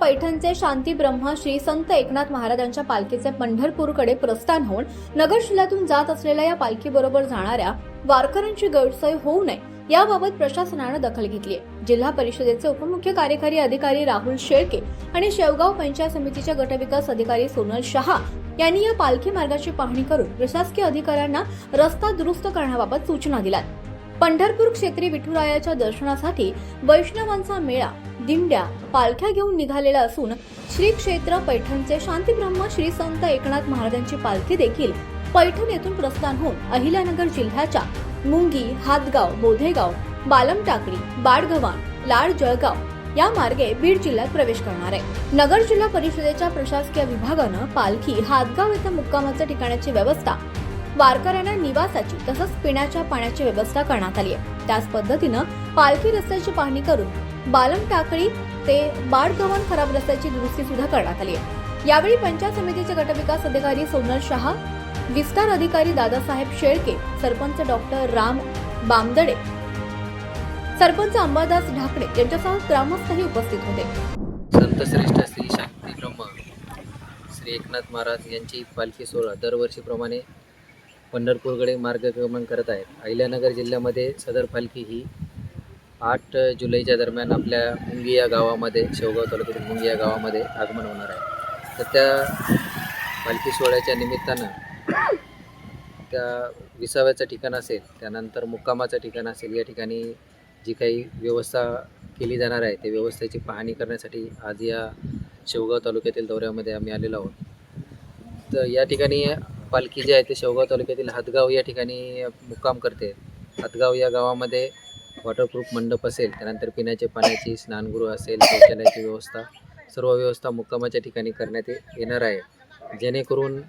पैठणचे शांती ब्रह्म श्री संत एकनाथ महाराजांच्या पालखीचे पंढरपूरकडे प्रस्थान होऊन नगर जिल्ह्यातून जात असलेल्या या पालखीबरोबर जाणाऱ्या वारकऱ्यांची गैरसोय होऊ नये याबाबत प्रशासनाने दखल घेतली आहे। जिल्हा परिषदेचे उपमुख्य कार्यकारी अधिकारी राहुल शेळके आणि शेवगाव पंचायत समितीचे गटविकास अधिकारी सोनल शहा यांनी या पालखी मार्गाची पाहणी करून प्रशासकीय अधिकाऱ्यांना रस्ता दुरुस्त करण्याबाबत सूचना दिल्यात। पंढरपूर क्षेत्री विठुरायाच्या दर्शनासाठी वैष्णवांचा मेळा दिंड्या पालख्या घेऊन निघालेला असून श्री क्षेत्र पैठणचे शांतीब्रह्म श्री संत एकनाथ महाराजांची पालखी देखील पैठण येथून प्रस्थान होऊन अहिल्यानगर जिल्ह्याच्या मुंगी, हातगाव, बोधेगाव, बालमटाकडी, बाडगव्हाण, लाड जळगाव या मार्गे बीड जिल्ह्यात प्रवेश करणार आहे। नगर जिल्हा परिषदेच्या प्रशासकीय विभागानं पालखी हातगाव येथे मुक्कामाच्या ठिकाणाची व्यवस्था, वारकऱ्यांना निवासाची तसंच पिण्याच्या पाण्याची व्यवस्था करण्यात आली आहे। त्याच पद्धतीनं पालखी रस्त्याची पाहणी करून बालमटाकडी ते बाडगव्हाण खराब रस्त्याची दुरुस्ती सुद्धा करण्यात आली आहे। यावेळी पंचायत समितीचे गटविकास अधिकारी सोनल शहा, विस्तार अधिकारी दादासाहेब शेळके, सरपंच डॉक्टर राम बामदडे, सरपंच अंबादास ढाकणे यांच्यासह ग्रामस्थही उपस्थित होते। संतश्रेष्ठ श्री शांती ब्रह्म श्री एकनाथ महाराज यांची पालखी सोहळा दरवर्षीप्रमाणे पंढरपूरकडे मार्गक्रमण करत आहेत। अहिल्यानगर जिल्ह्यामध्ये सदर पालखी ही 8 जुलैच्या दरम्यान आपल्या मुंगी या गावामध्ये, शेवगाव तालुक्यातील मुंगी या गावामध्ये आगमन होणार आहे। तर त्या पालखी सोहळ्याच्या निमित्तानं त्या विसाव्याचं ठिकाण असेल, त्यानंतर मुक्कामाचं ठिकाण असेल, या ठिकाणी जी काही व्यवस्था केली जाणार आहे त्या व्यवस्थेची पाहणी करण्यासाठी आज या शेवगाव तालुक्यातील दौऱ्यामध्ये आम्ही आलेलो आहोत। तर या ठिकाणी पालखी जी आहे ते शेवगाव तालुक्यातील हातगाव या ठिकाणी मुक्काम करते। हातगाव या गावामध्ये वॉटरप्रूफ मंडप असेल, त्यानंतर पिण्याच्या पाण्याची, स्नानगृह असेल, शौचालयाची व्यवस्था, सर्व व्यवस्था मुक्कामाच्या ठिकाणी करण्यात येणार आहे, जेणेकरून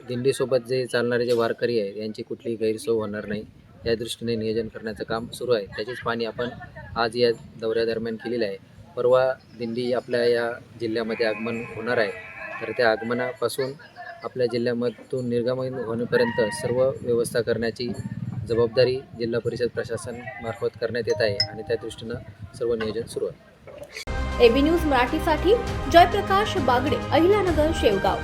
दिंडीसोबत जे चालणारे जे वारकरी आहे यांची कुठलीही गैरसोय होणार नाही या दृष्टीने नियोजन करण्याचं काम सुरू आहे। त्याचीच पाहणी आपण आज या दौऱ्यादरम्यान केलेली आहे। परवा दिंडी आपल्या या जिल्ह्यामध्ये आगमन होणार आहे, तर त्या आगमनापासून आपल्या जिल्ह्यामधून निर्गमन होण्यापर्यंत सर्व व्यवस्था करण्याची जबाबदारी जिल्हा परिषद प्रशासन मार्फत करण्यात येत आहे आणि त्या दृष्टीनं सर्व नियोजन सुरू आहे। एबी न्यूज मराठीसाठी जयप्रकाश बागडे, अहिल्यानगर, शेवगाव।